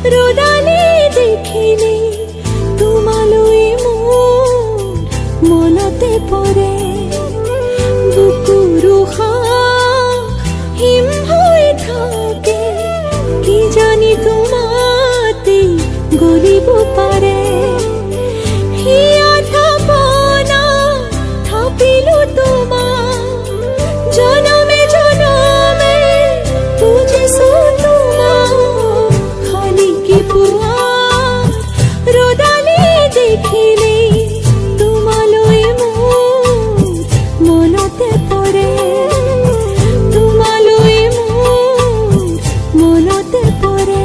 रोदाले देखिले तुम्हालोई मोर मनते परे बुकुर हिम हई थाके कि जानी तुम्हाते गलिब पारे हिया थापना थापिलु तुमा जनमे जनमे बुझिसु रोदाले देखिले तुम्हालोई मोर मनते परे तुम्हालोई मोर मनते परे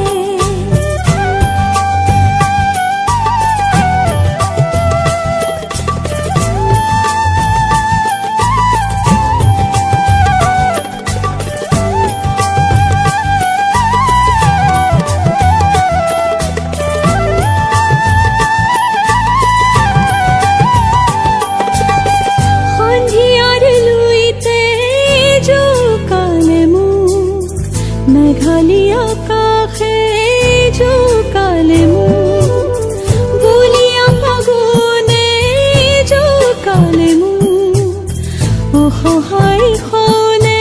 मेघालिया काखे जो काले मुँह बोलिया फागुने जो काले मुँह ओहो हाय खोने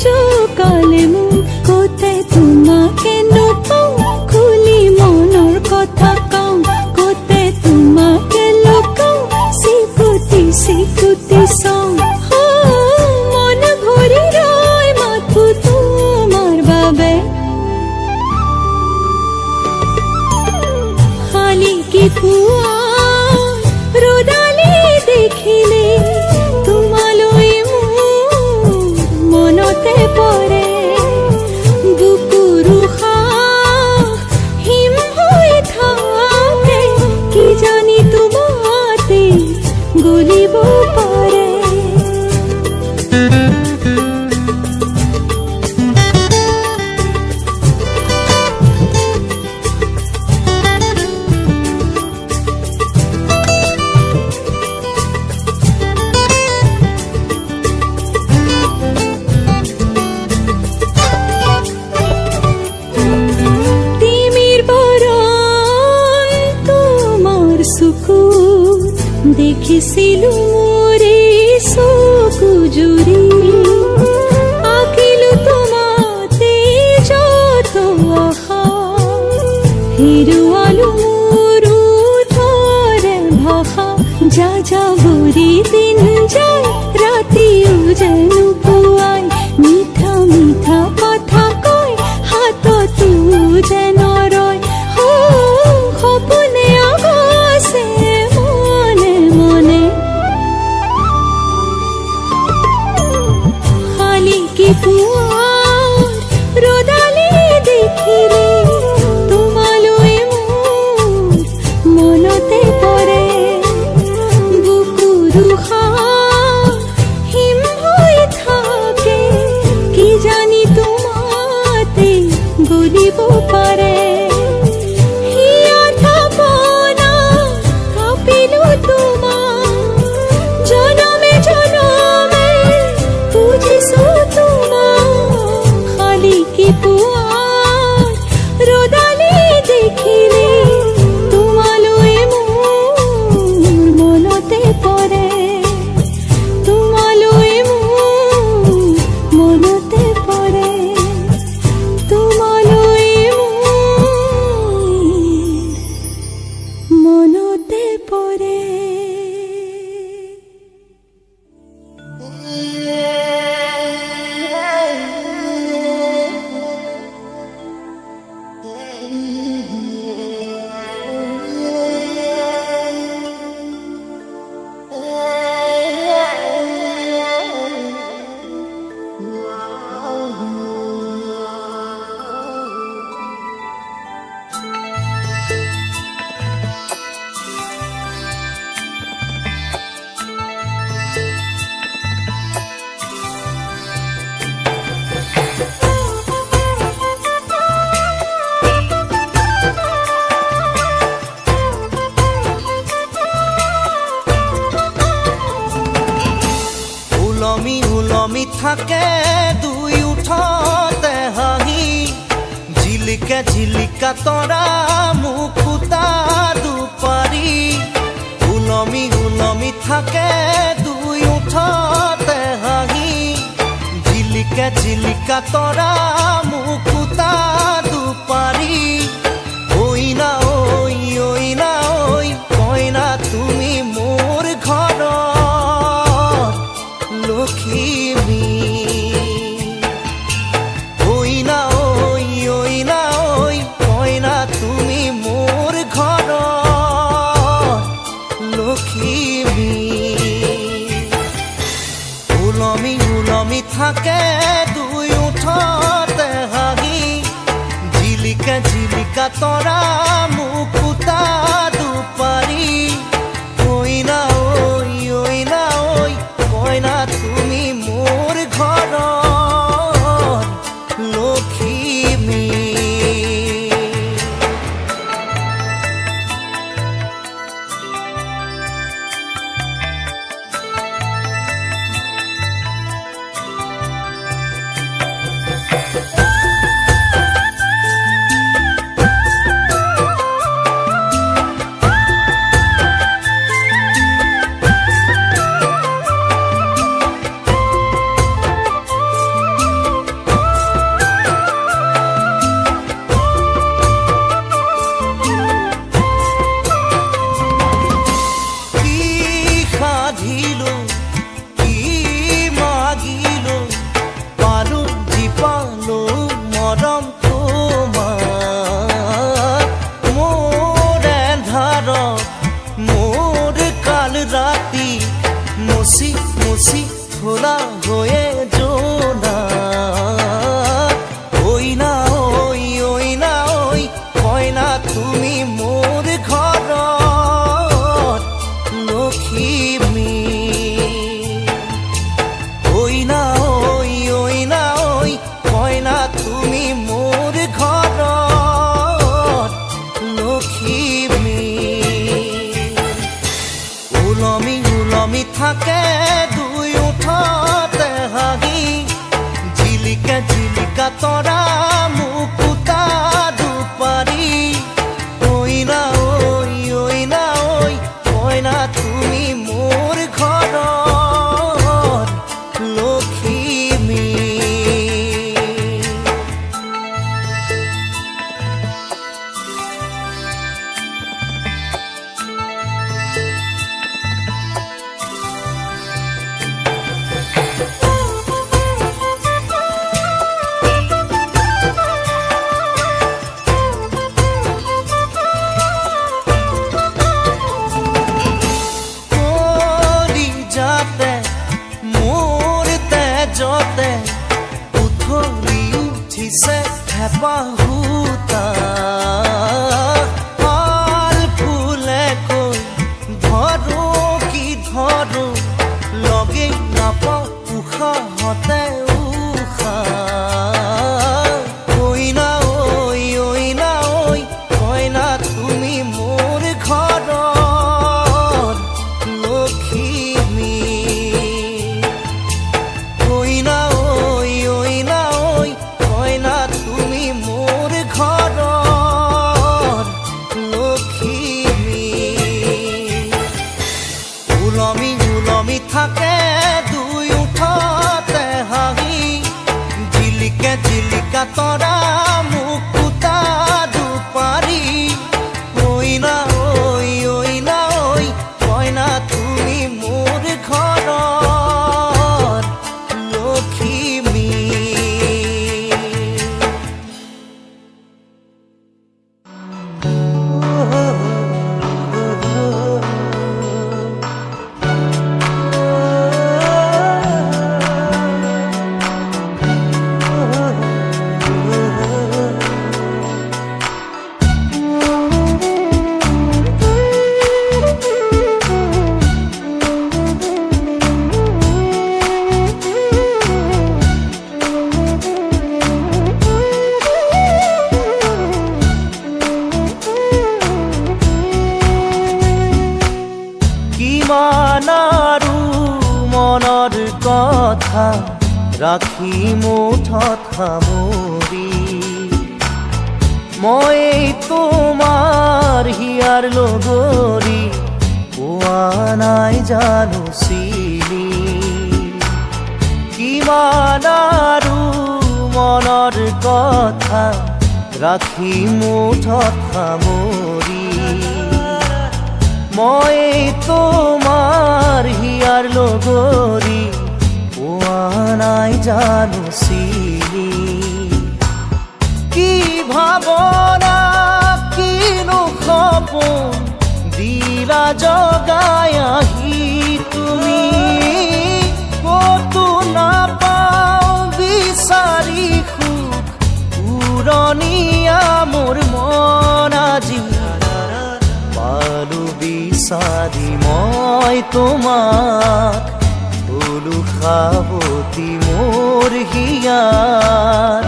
जो काले मुँह कोते तुम्हाके नुपाऊ खुली मनर कथा काऊ कोते तुम्हाके लुकाऊ सिकुति सिकुति साऊ मन भरी रय माथु की पुआ रोदाले देखिले तुम्हालोई मोर मनते परे बुकुर हिम हई थाके कि जानी तुम्हाते गलिब पारे देखिसिलु मोरे सोकु जुरी आकिलु तुम्हाते जत आशा हिरुआलु मोरु थोरे भाषा जा जा बुरी दिन जाय राति उजेनु पुआय मिठा मिठा कथा कय हाथ तू जेन रय सपने आगासे की पुआ रोदाले देखिले तुम्हालोई मोर मनते परे बुकुर हिम हई थाके कि जानी तुम्हाते गलिब पारे हिया थापना थापिलु तुमा जनमे जनमे बुझिसु की पुआ रोदाले देखिले तुम्हालोई मोर मनते परे तुम्हालोई मोर मनते परे तुम्हालोई मोर থাকে দুই উঠতে হাঁহি ঝিলিকা ঝিলিকা তৰা মুকুতা দুপাৰি উলমি উলমি থাকে দুই উঠতে হাঁহি ঝিলিকা ঝিলিকা তৰা মুকুতা দুপাৰি ঐ না ঐ কইনা তুমি মোৰ ঘৰৰ লখিমী ঐ না ঐ কইনা তুমি মোৰ ঘৰৰ লখিমী উলমি উলমি থাকে দুই উঠতে হাঁহি ঝিলিকা ঝিলিকা তৰা মুকুতা দুপাৰি ঐ না ঐ কইনা তুমি মোৰ ঘৰৰ লখিমী মুছি মুছি খোলা হয়ে জোনা ঐ না ঐ কইনা তুমি মোৰ ঘৰৰ লখিমী ঐ না ঐ কইনা তুমি মোৰ ঘৰৰ লখিমী উলমি উলমি থাকে দুই উঠতে হাঁহি ঝিলিকা ঝিলিকা তৰা মুকুতা দুপাৰি ঐ না ঐ কইনা তুমি মোৰ ঘৰৰ লখিমী যতে উথলি উঠিছে হেঁপাহুতা পাল ফুলেকৈ ধৰো কি ধৰো লগেই নাপাওঁ উশাহতে উশাহ ঐ না ঐ কইনা তুমি মোৰ ঘৰৰ লখিমী ঐ না ঐ কইনা তুমি মোৰ ঘৰৰ লখিমী উলমি উলমি থাকে দুই উঠতে হাঁহি ঝিলিকা ৰাখি মুঠত সামৰি মই তোমাৰ হিয়াৰ লগৰী পোৱা নাই জানো চিনি কিমান আৰু মনৰ কথা ৰাখি মুঠত সামৰি মই তোমাৰ হিয়াৰ লগৰী পোৱা নাই জানো চিনি কি ভাৱনা কিনো সপোন দিলা জগাই আহি তুমি কতো নাপাওঁ বিচাৰি সুখ উৰণীয়া মোৰ মন আজি পালো বিচাৰি মই তোমাক থলো সাৱতি মোৰ হিয়াত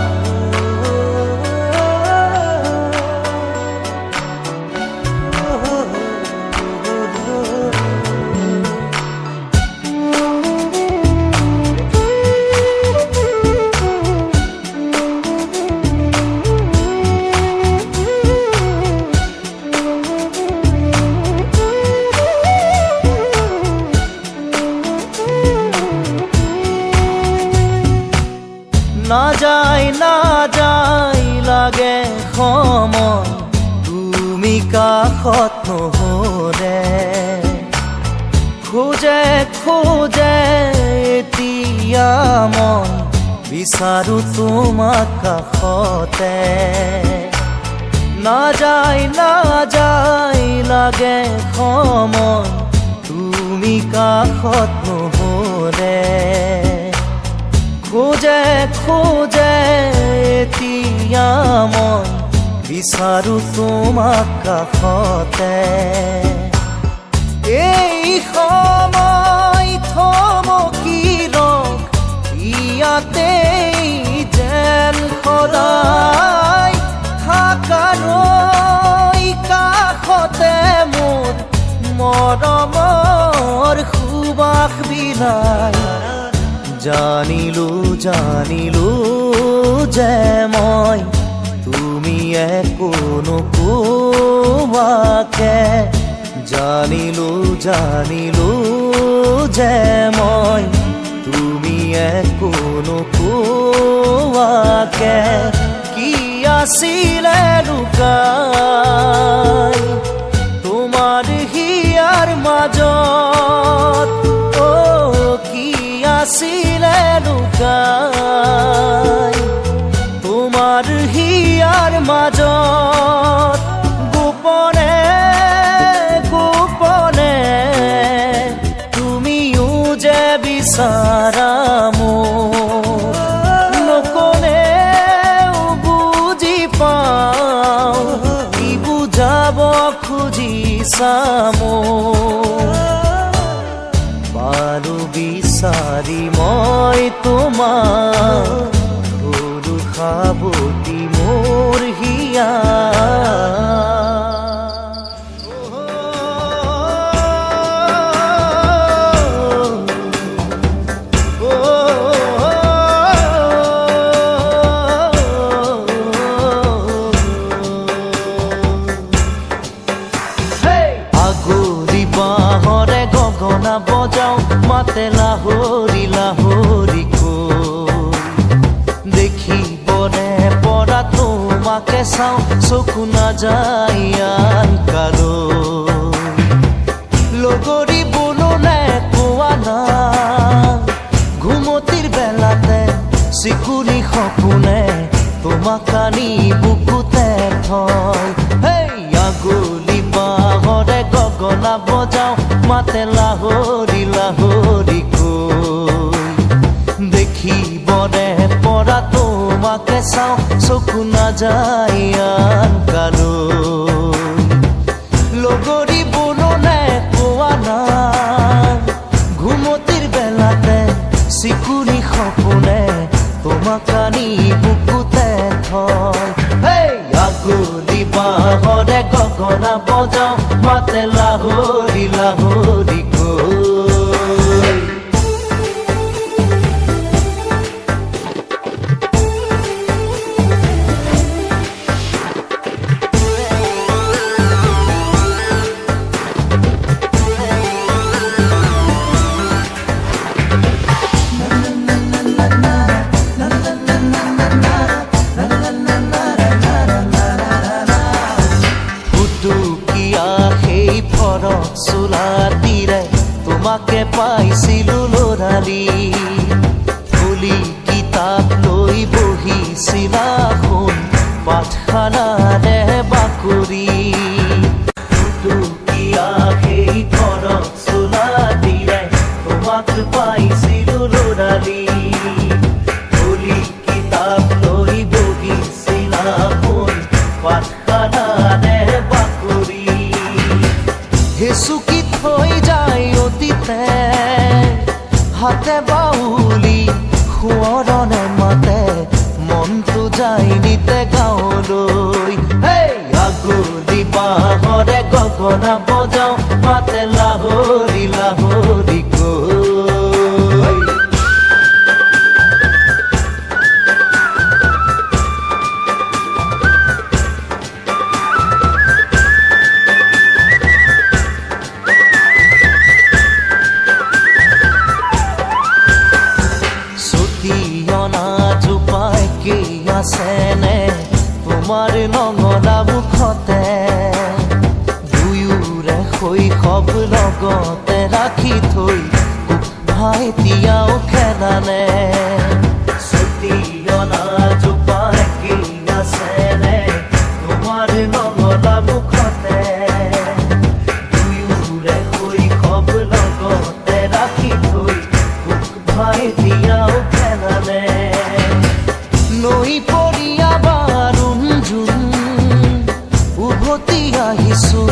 না যায় লাগে সময় তুমি কাষত নহ'লে খোজে খোজে এতিয়া মই বিচাৰো তোমাক কাষতে না যায় লাগে সময় তুমি কাষত নহ'লে খোজে খোজে এতিয়া মই বিচাৰো তোমাক কাষতে এই সময় থমকি ৰখ ইয়াতে যেন সদায় থাকালৈ কাষতে মোৰ মৰমৰ সুবাস বিলাই জানিলো যে মই তুমি একো নোকোৱাকে জানিলো যে মই তুমি একো নোকোৱাকে কি আছিলে লুকাই তোমাৰ হিয়াৰ মাজত কি আছিলে লুকাই তোমাৰ হিয়াৰ মাজত গোপনে গোপনে তুমিও যে বিচাৰা মোক নকলেও বুজি পাওঁ কি বুজাব খুজিছা মোক পালো বিচাৰি মই তোমাক থলো সাৱতি মোৰ হিয়া আগলি বাঁহৰে গগনা বজাও মাতে লাহৰি লাহৰি দেখিবনে পৰা তোমাকে চাওঁ চকু নাযায় আনকালৈ লগৰী বোলোনে কোৱা না ঘুমতিৰ বেলাতে চিকুনি সপোনে তোমাক আনি বুকুতে থয় হেই আগলি বাঁহৰে গগনা বজাও মাতে লাহৰি লাহৰি দেখিবনে পৰা তোমাকে চাওঁ চকু নাযায় আনকালৈ লগৰী বোলোনে কোৱা না ঘুমতিৰ বেলাতে চিকুনি সপোনে তোমাক আনি বুকুতে থয় হেই আগলি বাঁহৰে গগনা বজাও মাতে লাহৰি লাহৰি তোমাকে পাইছিলো লৰালি খুলি কিতাপ লৈ বহিছিলা শুন পাঠখানাৰে বাকৰি দুটুকীয়া সেই ঘৰত চোলা দিলে তোমাক পাইছিলো লৰালি খুলি কিতাপ লৈ বহিছিলা শুন পাঠখানাৰে বাকৰি হেচুকি থৈ যায় অতীতে হাতে বাউলি সোঁৱৰণে মাতে মনটো যায় নিতে গাঁৱলৈ আগলি বাঁহৰে গগনা বজাওঁ মাতে লাহৰি লাহৰি কৈ আছেনে তোমাৰ নঙলা মুখতে দুয়োৰে শৈশৱ লগতে ৰাখি থৈ ভাইটিয়াও খেলানে চুটিয়না জোপাই কি আছেনে তোমাৰ নঙলা মুখতে দুয়োৰে শৈশৱ লগতে ৰাখি থৈ ভাইটিয়াও খেলানে নৈ পৰিয়া বাৰুণ জোন উভতি আহিছো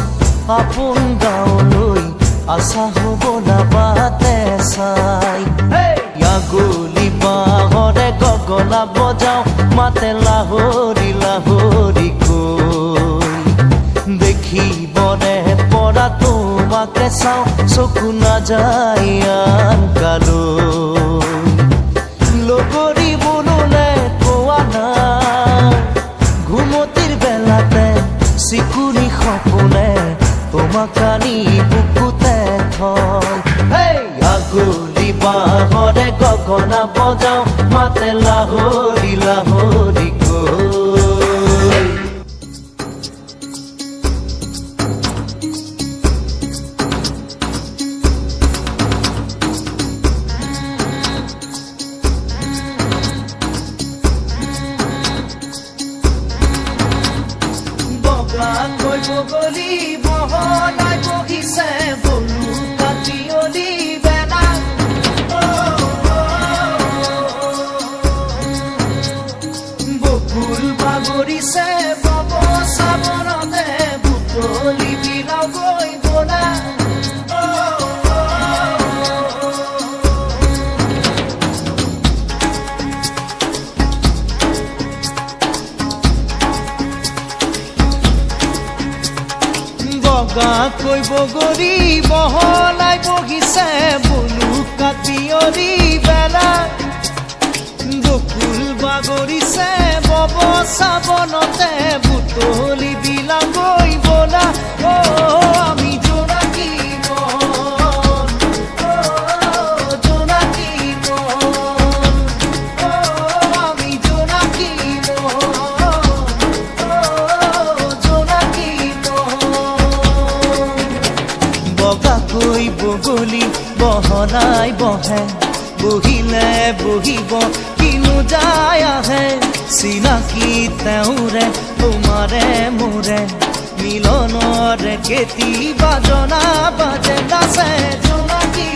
আপোন গাঁৱলৈ আশা হ'ব নাবাতে চাই আগলি বাঁহৰে গগনা বজাওঁ মাতে লাহৰি লাহৰি কৈ দেখিবনে পৰা তোমাকে চাওঁ চকু নাযায় আন কালৈ লগৰী বুলুলে ঘুমতিৰ বেলাতে চিকুনি সপোনে তোমাক আনি বুকুতে থয় আগলি বাঁহৰে গগনা বজাওঁ মাতে লাহৰি লাহৰি কৈ কৈ বগলী বহলাই বহিছে বলু কাটিয়লি বেলা বকুল বাগৰিছে বব চাবনতে বুটলি বিলাও গৈ বলা কৈ বগৰী বহলাই বহিছে বলু কাটিয়লি বেলা বকুল বাগৰিছে বব চাবনতে বুটলি বিলাও গৈ বলা আমি জোনাকী মন জোনাকী মন আমি জোনাকী বগাকৈ বগলী বহলাই বহে বহিলে বহিব কিনো যায় আহে চিনাকি তেওঁৰে তোমাৰে মোৰে মিলনৰে কেতি বাজনা বাজে নাচে জোনাকী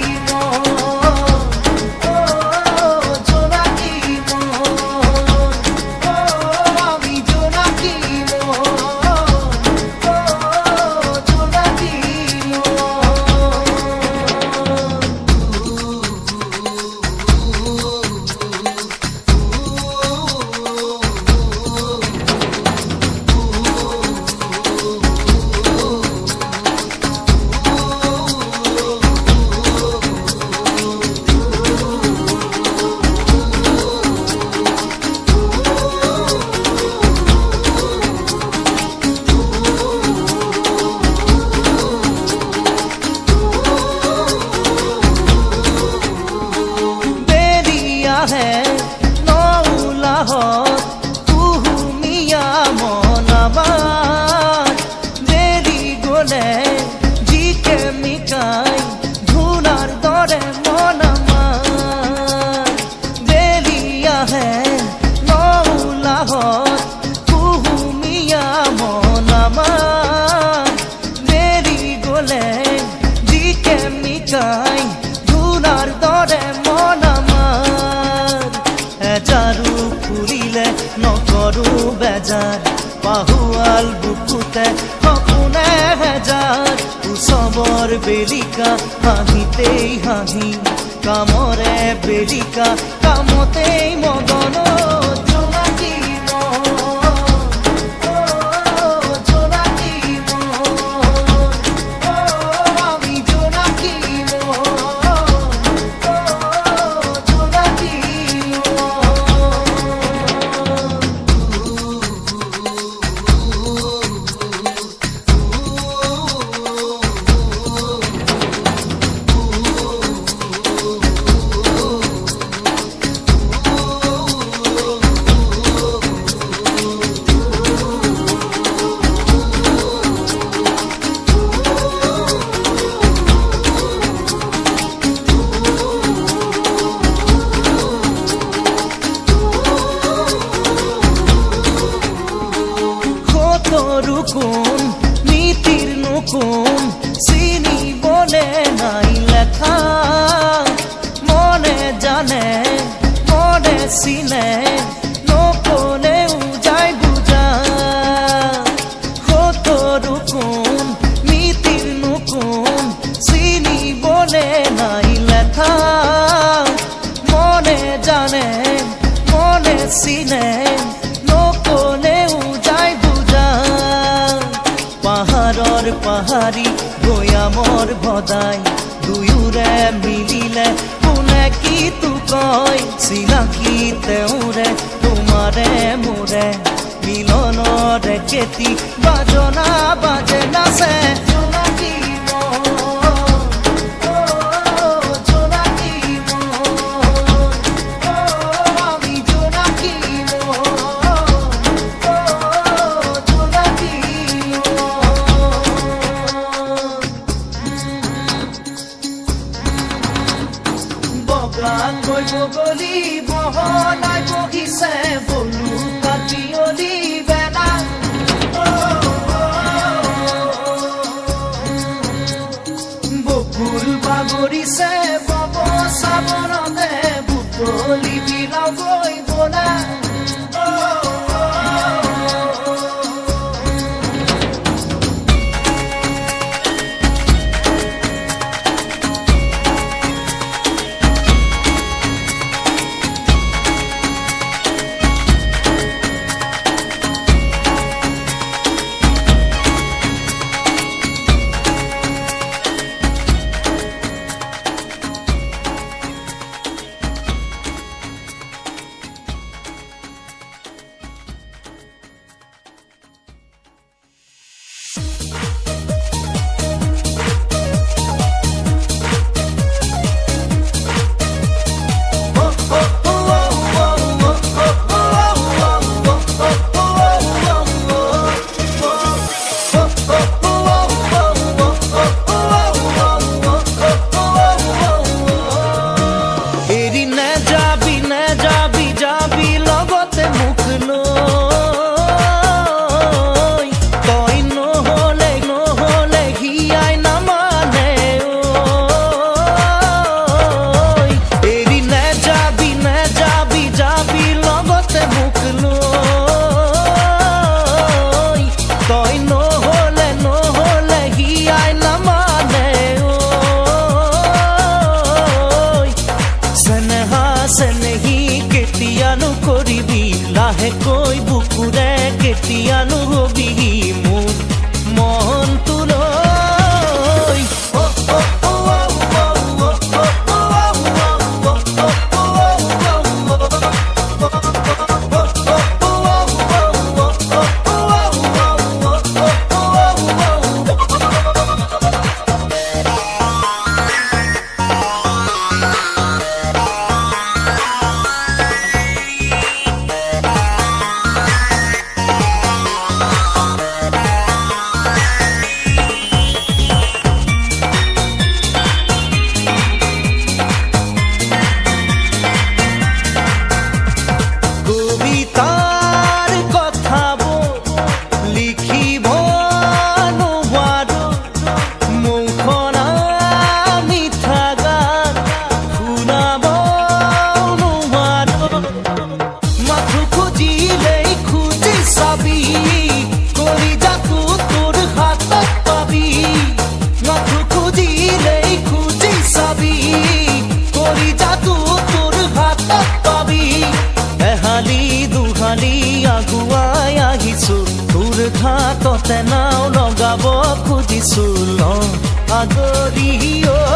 আহিলে নকৰো বেজাৰ পাহুৱাল বুকুতে সপোনে হেজাৰ উৎসৱৰ বেলিকা হাঁহিতেই হাঁহি কামৰে বেলিকা কামতেই মগন জোনাকী মন, জোনাকী মন, আমি জোনাকী মন, জোনাকী সৰু কোন নীতিৰ নকোন চিনিবলে নাই লেখা মনে জানে মনে চিনে নকলেও যায় বুজা সৰু কোন নীতিৰ নকোন চিনিবলে নাই লেখা মনে জানে মনে চিনে নকলেও যায় বুজা পাহাৰৰ পাহাৰী ভৈয়ামৰ ভদাই দুয়োৰে মিলিলে কোনে কি তো কয় চিনাকি তেওঁৰে তোমাৰে মোৰে মিলনৰে কেতি বাজনা বাজে নাচে জোনাকী মন, জোনাকী মন, আমি জোনাকী মন, জোনাকী বগাকৈ বগলী বহলাই বহিছে বলো কাটিয়লি বেলা বকুল বাগৰিছে বব চাবনতে বুটলি বিলাগৈ বলা লাহেকৈ বুকুৰে কেতিয়ানো হবি মোৰ মনটোলৈ হাতে নাও লগাব খুজিছো ল আদৰি ঐ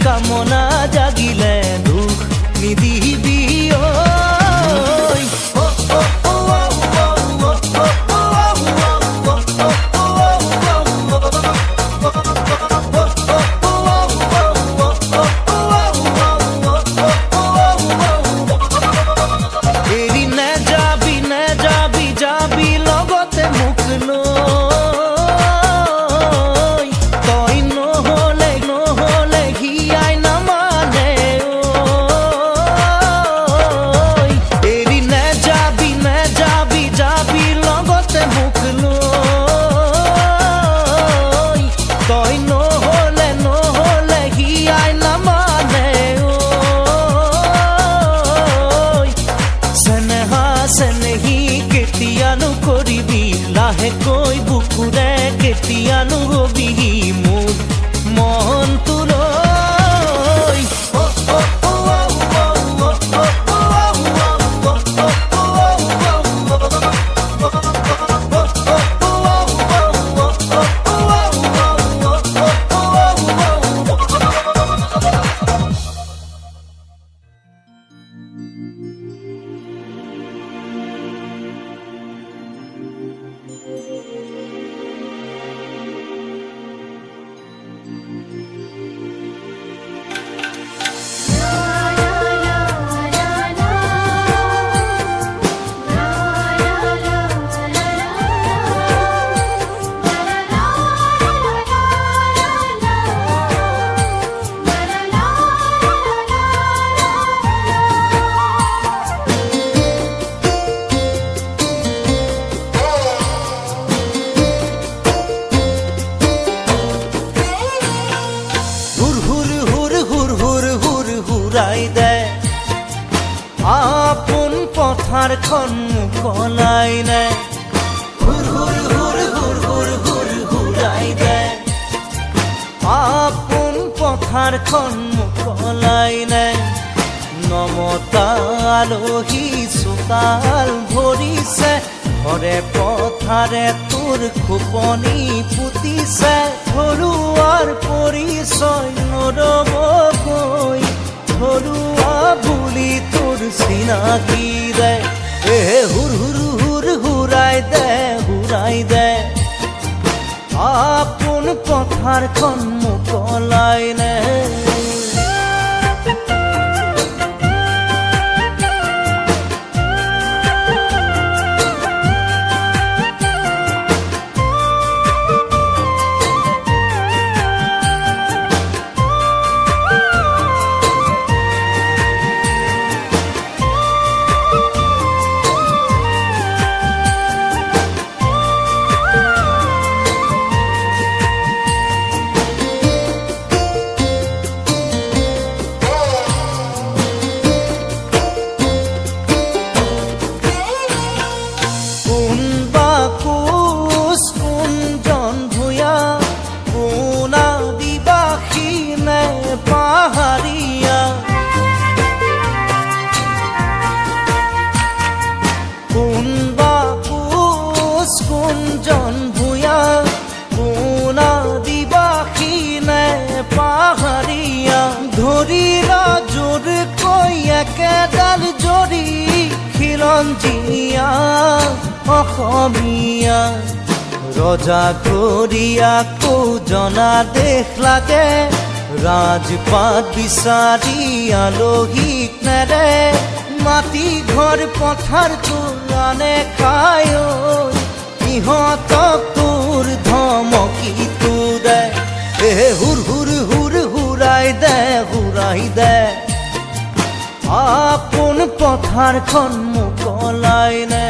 কামনা জাগিলে দুখ নিদিবি ঐ এৰি নেযাবি নেযাবি যাবি লগতে মোক লৈ লাহেকৈ বুকুৰে কেতিয়ানো হবি মোৰ মনটোলৈ আপোন পথাৰখন মুকলাই নে হুৰ হুৰ হুৰ হুৰ হুৰ হুৰ হুৰাই দে আপোন পথাৰখন মুকলাই নে নমতা আলহী চোতাল ভৰিছে ঘৰে পথাৰে তোৰ খোপনি পুতিছে ঘৰুৱাৰ পৰিচয় নৰবকৈ ঘৰুৱা বুলি তোৰ চিনাকি দে হুৰ হুৰ হুৰ হুৰাই দে আপোন পথাৰখন মুকলাই নে ৰঞ্জীয়া অসমীয়া ৰজা ঘৰিয়াকো জনা দেশ লাগে ৰাজপাট বিচাৰি আলহীক নেৰে মাটি ঘৰ পথাৰ কোৰানে খায় ইহঁতক তোৰ ধমকি তোৰে হুৰ হুৰ হুৰ হুৰাই দে আপোন পথাৰখন মোকলাই নে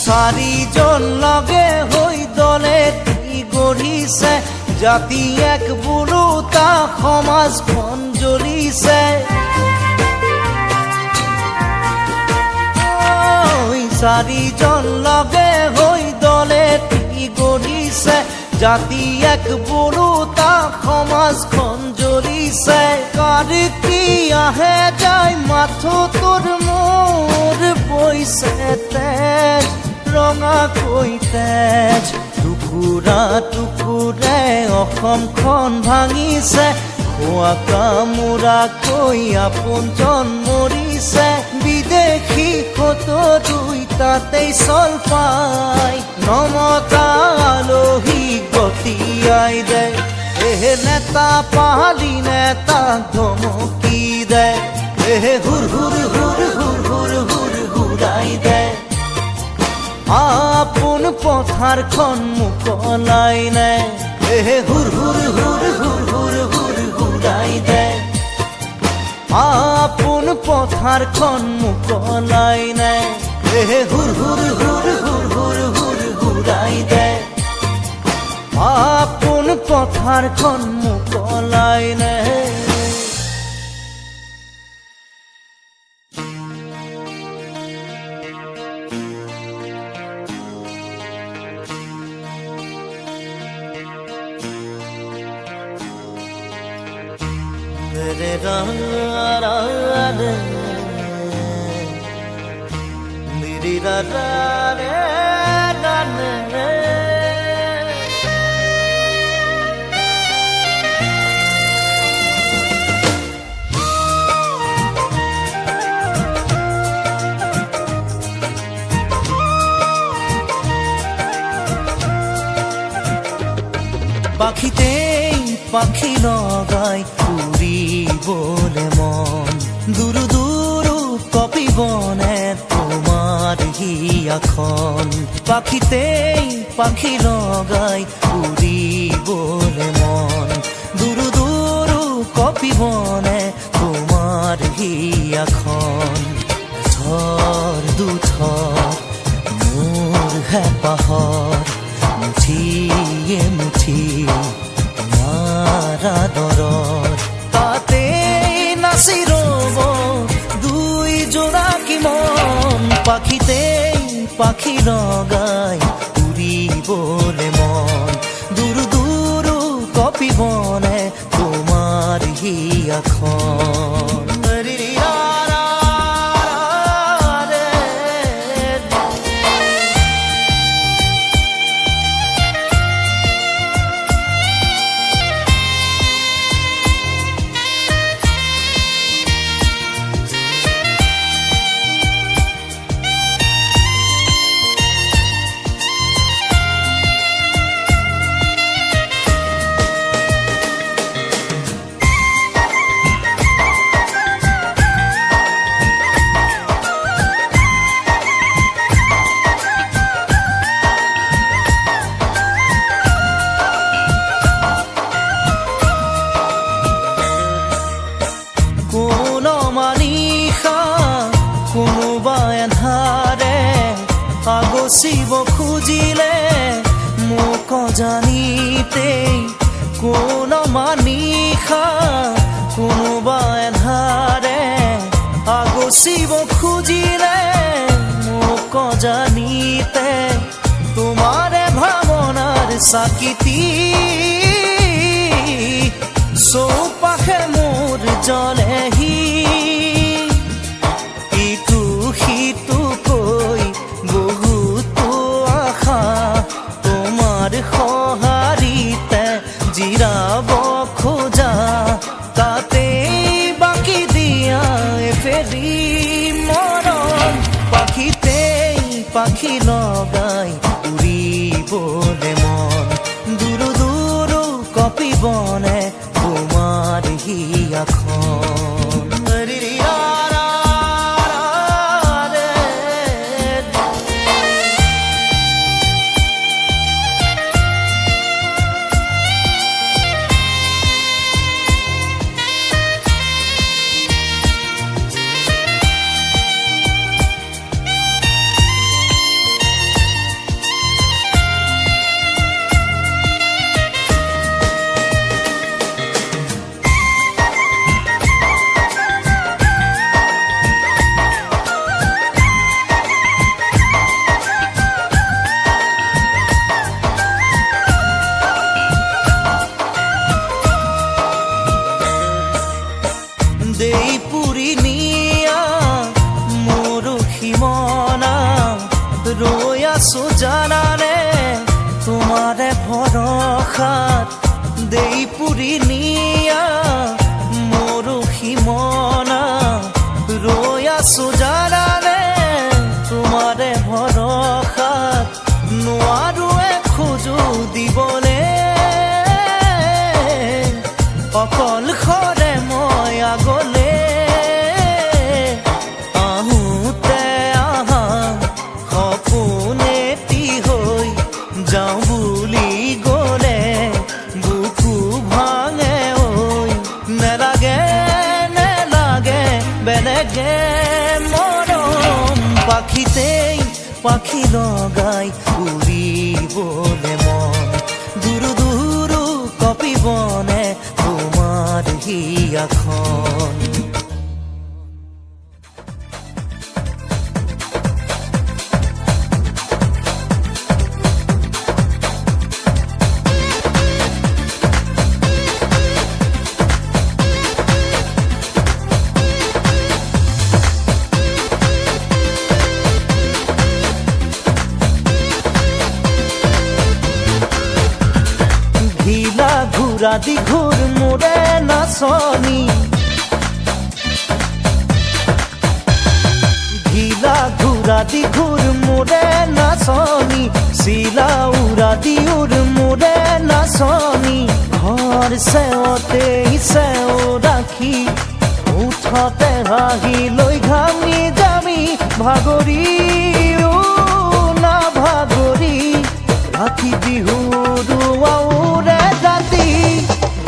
চাৰিজন লগে হৈ দলে গঢ়িছে জাতি এক বুৰুতা সমাজখন জ্বলিছে চাৰিজন লগে হৈ দলে গঢ়িছে জাতি এক বুৰুতা সমাজখন জ্বলিছে কাৰ কি আহে যায় মাথো তোৰ মোৰ বৈছে তেজ ৰঙাকৈ তেজ টুকুৰা টুকুৰে অসমখন ভাঙিছে খোৱা কামোৰাকৈ আপোনজন মৰিছে বিদেশী দুই তাতেই চল পাই নমতা আলহী গতিয়াই দে নেতা পাহালি নেতাক ধমকি দে হুৰ হুৰ হুৰ হুৰ হুৰ হুৰ হুৰাই দে আপোন পথাৰখন মোকলাই নে হুৰ হুৰ হুৰ হুৰ হুৰ হুৰ হুৰাই দে আপোন পথাৰখন মোকলাই নে হুৰ হুৰ হুৰ হুৰ হুৰ হুৰ হুৰাই দে আপোন পথাৰখন মোকলাই নে re ra ra re ni ri ra ra re na re পাখিতেই পাখি লগাই উড়িবলে মন দূৰ দূৰ কপিবনে তোমাৰ হিয়াখন পাখিতেই পাখি লগাই উড়িবলে মন দূৰ দূৰ কপিবনে তোমাৰ হিয়াখন থৰ দুথৰ মোৰ হেঁপাহৰ মুঠিয়ে মুঠি তোমাৰ আদৰৰ তাতে নাচি ৰ'ব দুই জোৰা কি মন পাখিতেই পাখি লগাই উৰিবলে মন দূৰ দূৰ কপিবনে তোমাৰ হিয়াখন আগচিব খুজিলে মোক জানিতেই কোন মানিষা কোনোবা এধাৰে আগচিব খুজিলে মোক জানিতে চাকিতি চৌপাশে মোৰ জ্বলেহি ইটো সিটোকৈ বহুতো আশা তোমাৰ সঁহাৰিতে জিৰাব খোজা তাতেই বাকি দিয়া এফেৰি মৰম পাখিতেই পাখি লগাই উৰিবলে মন দুৰু দুৰু কপিবনে তোমাৰ হিয়াখন দেই পুৰি নিয়া মোৰ সীমনা ৰৈ আছো জানানে তোমাৰে ভৰসাত দেই পুৰি নিয়া মোৰ সীমনা ৰৈ আছো জানানে তোমাৰে ভৰসাত নোৱাৰোৱে খোজো দিবলে অকল খৰে মই আগলে আহোঁতে আহা সপোনেটি হৈ যাওঁ বুলি গ'লে বুকু ভাঙে ঐ নেলাগে নেলাগে বেলেগে মৰম পাখিতেই পাখি লগাই উৰিবলে মন দুৰু দুৰু কপিবনে তোমাৰ হিয়াখন ঢিলা ঘূৰা দীঘুৰ মোৰে নাচনি ঢিলা ঘূৰা দীঘুৰ মোৰে নাচনি চিলা উৰা দিউৰ মোৰে নাচনি ঘৰ চেৱতেই চেও ৰাখি উঠতে হাঁহি লৈ ঘামি যামি ভাগৰি না ভাগৰি ৰাতি বিহুৰ আউৰে ৰাতি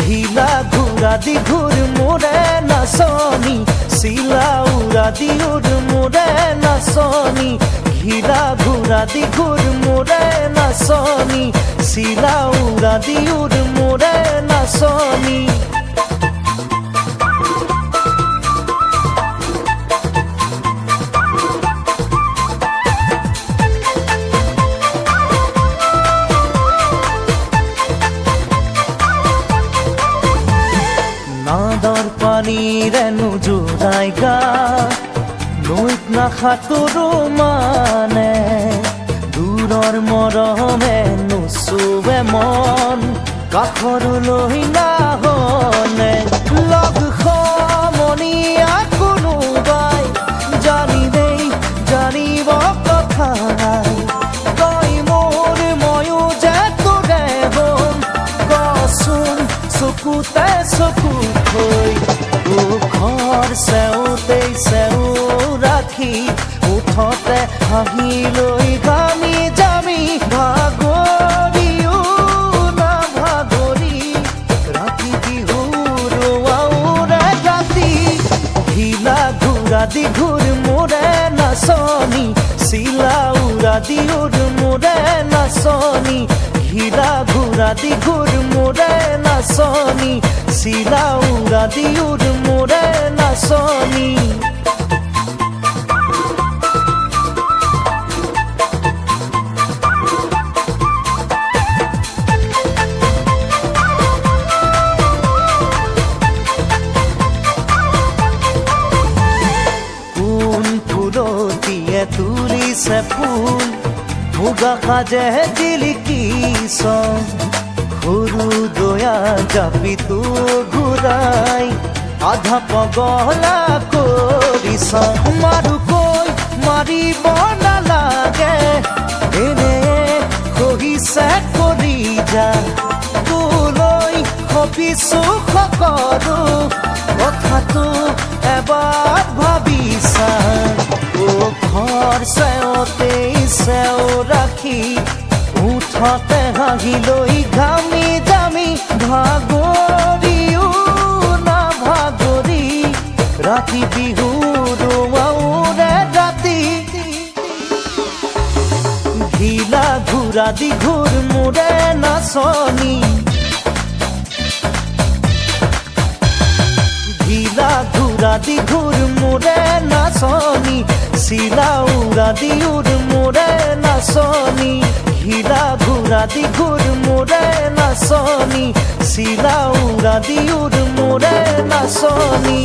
ঢিলা ঘূৰা দীঘুৰ মোৰে নাচনি চিলা উৰা দিউৰ মোৰে নাচনি ঢিলা ঘূৰা দীঘুৰ মোৰে নাচনি চিলা উৰা দিউৰ মোৰে নাচনি নাদৰ পানীৰে নোজোৰাই গা নৈত নাসাঁতোৰো মানে দূৰৰ মৰমে নোচোৱে মন কাষৰলৈ নাহনে লগ সমনীয়া কোনোবাই জানিলেই জানিব কথাই তই মোৰ ময়ো যে তোৰে হম কচোন চকুতে চকু থৈ ঘৰ চেওঁতেই চেও ৰাখি উঠতে হাঁহি লৈ ঘামি যামি ভাগৰিও না ভাগৰি ৰাতি বিহুৰ আউৰে ৰাতি ঢিলা ঘূৰা দীঘুৰ মোৰে নাচনি চিলা উৰা দিউৰ মোৰে নাচনি ঢিলা ঘূৰা দীঘুৰ মোৰে নাচনি চিলা উৰা দিউৰ মোৰে নাচনি মুগা সাজে জিলিকিছ সৰু দয়া জাপিটো ঘূৰাই আধা পগলা কৰিছ মাৰুকৈ মাৰিব নালাগে এনে কহিছে কৰি যা তোলৈ ভাবিছো সকলো কথাটো এবাৰ ভাবিছা ও ঘৰ চেওঁতে চেও ৰাখি উঠতে হাঁহি লৈ ঘামি জামি ভাগৰিও না ভাগৰি ৰাতি বিহু ৰোৱাওৰে ৰাতি ঢিলা ঘূৰা দীঘুৰ মোৰে নাচনি ঢিলা ঘূৰা দীঘুৰ মোৰে নাচনি চিলা উৰা দিউৰ মোৰে নাচনি ঢিলা ঘূৰা দীঘুৰ মোৰে নাচনি চিলা উৰা দিউৰ মোৰে নাচনি